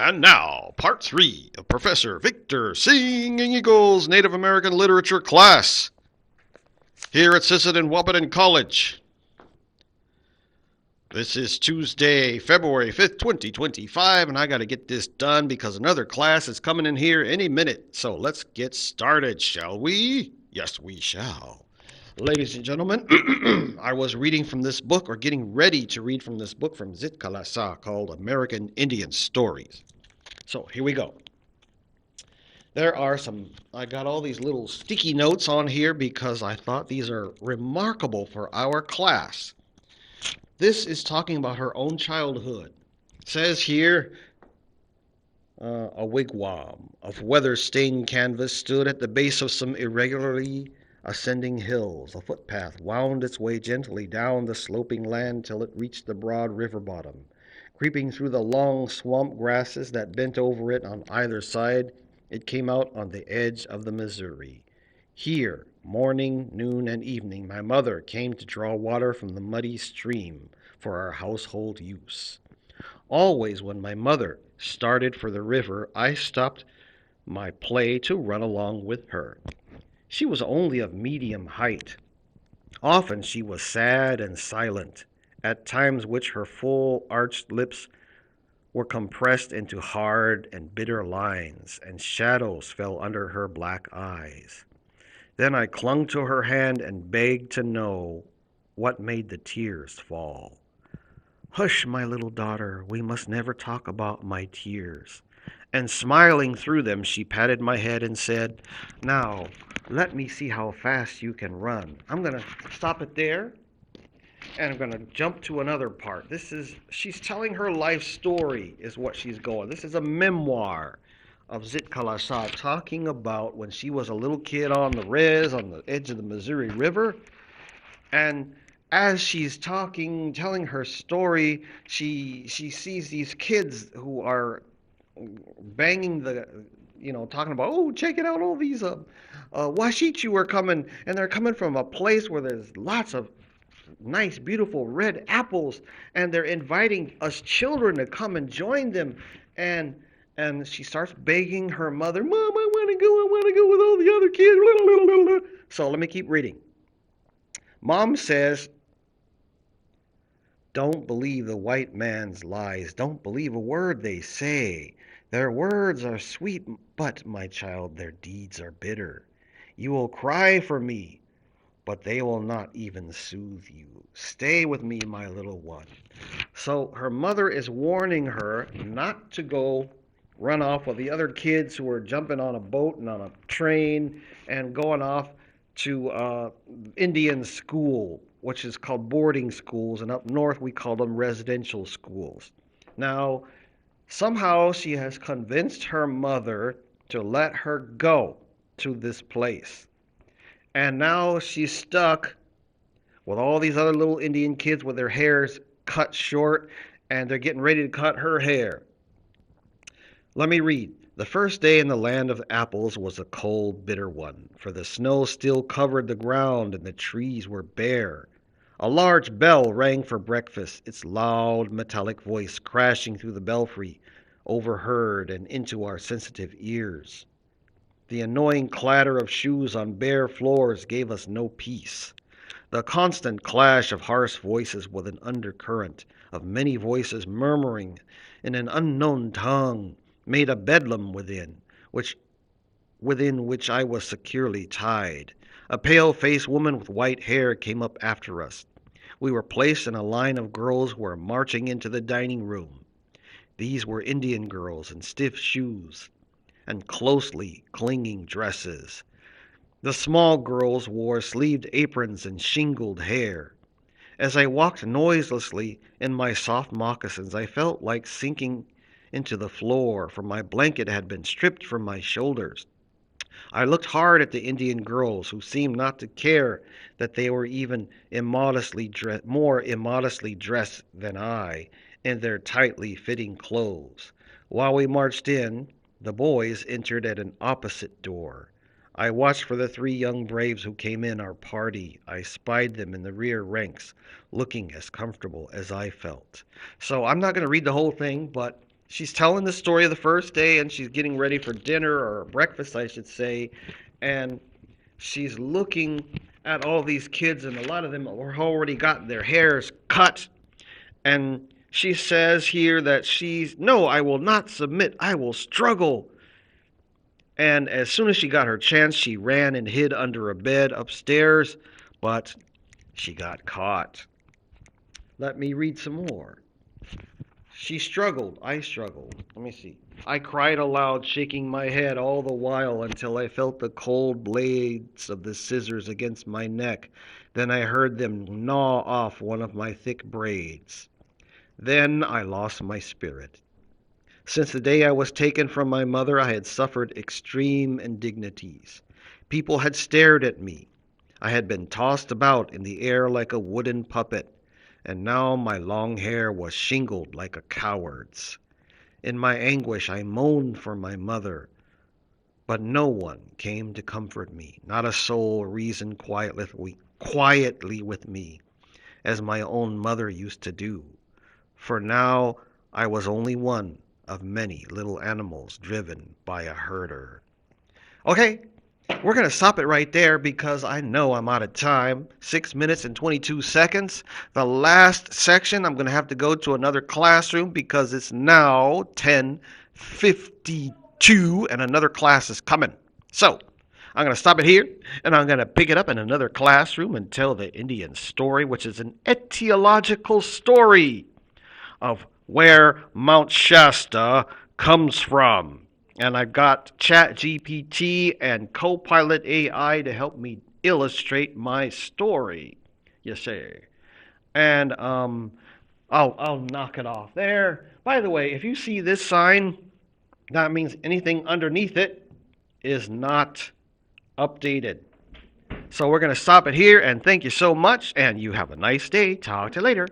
And now, part 3 of Professor Victor Singing Eagle's Native American Literature class here at Sisseton Wahpeton College. This is Tuesday, February 5th, 2025, and I got to get this done because another class is coming in here any minute. So let's get started, shall we? Yes, we shall. Ladies and gentlemen, I was reading from this book, or getting ready to read from this book from Zitkala-Sa called American Indian Stories. So here we go. I got all these little sticky notes on here because I thought these are remarkable for our class. This is talking about her own childhood. It says here, a wigwam of weather-stained canvas stood at the base of some irregularly ascending hills. A footpath wound its way gently down the sloping land till it reached the broad river bottom. Creeping through the long swamp grasses that bent over it on either side, it came out on the edge of the Missouri. Here, morning, noon, and evening, my mother came to draw water from the muddy stream for our household use. Always when my mother started for the river, I stopped my play to run along with her. She was only of medium height. Often she was sad and silent, at times which her full arched lips were compressed into hard and bitter lines, and shadows fell under her black eyes. Then I clung to her hand and begged to know what made the tears fall. "Hush, my little daughter, we must never talk about my tears." And smiling through them, she patted my head and said, "Now, let me see how fast you can run." I'm going to stop it there, and I'm going to jump to another part. She's telling her life story is what she's going. This is a memoir of Zitkala-Sa, talking about when she was a little kid on the edge of the Missouri River. And as she's telling her story, she sees these kids who are banging talking about, "Oh, check it out, all these Washichu are coming, and they're coming from a place where there's lots of nice, beautiful red apples, and they're inviting us children to come and join them." And she starts begging her mother, "Mom, I want to go with all the other kids." So let me keep reading. Mom says, "Don't believe the white man's lies. Don't believe a word they say. Their words are sweet, but, my child, their deeds are bitter. You will cry for me, but they will not even soothe you. Stay with me, my little one." So her mother is warning her not to go run off with the other kids who are jumping on a boat and on a train and going off to Indian school, which is called boarding schools, and up north we call them residential schools. Now, somehow she has convinced her mother to let her go to this place. And now she's stuck with all these other little Indian kids with their hairs cut short, and they're getting ready to cut her hair. Let me read. "The first day in the land of apples was a cold, bitter one, for the snow still covered the ground and the trees were bare. A large bell rang for breakfast, its loud, metallic voice crashing through the belfry, overheard and into our sensitive ears. The annoying clatter of shoes on bare floors gave us no peace. The constant clash of harsh voices with an undercurrent of many voices murmuring in an unknown tongue made a bedlam within which I was securely tied. A pale-faced woman with white hair came up after us. We were placed in a line of girls who were marching into the dining room. These were Indian girls in stiff shoes and closely clinging dresses. The small girls wore sleeved aprons and shingled hair. As I walked noiselessly in my soft moccasins, I felt like sinking into the floor, for my blanket had been stripped from my shoulders. I looked hard at the Indian girls, who seemed not to care that they were even more immodestly dressed than I in their tightly fitting clothes. While we marched in, the boys entered at an opposite door. I watched for the 3 young braves who came in our party. I spied them in the rear ranks, looking as comfortable as I felt. So I'm not going to read the whole thing, but She's telling the story of the first day, and she's getting ready for dinner or breakfast, I should say, and she's looking at all these kids, and a lot of them are already got their hairs cut. And she says here that no, I will not submit. I will struggle. And as soon as she got her chance, she ran and hid under a bed upstairs, but she got caught. Let me read some more. She struggled. I struggled. Let me see. I cried aloud, shaking my head all the while until I felt the cold blades of the scissors against my neck. Then I heard them gnaw off one of my thick braids. Then I lost my spirit. Since the day I was taken from my mother, I had suffered extreme indignities. People had stared at me. I had been tossed about in the air like a wooden puppet, and now my long hair was shingled like a coward's. In my anguish, I moaned for my mother, but no one came to comfort me. Not a soul reasoned quietly with me, as my own mother used to do. For now I was only one of many little animals driven by a herder. Okay, we're going to stop it right there because I know I'm out of time. 6 minutes and 22 seconds. The last section, I'm going to have to go to another classroom because it's now 10:52 and another class is coming. So, I'm going to stop it here and I'm going to pick it up in another classroom and tell the Indian story, which is an etiological story of where Mount Shasta comes from. And I've got ChatGPT and Copilot AI to help me illustrate my story. You see. And I'll knock it off there. By the way, if you see this sign, that means anything underneath it is not updated. So we're going to stop it here, and thank you so much, and you have a nice day. Talk to you later.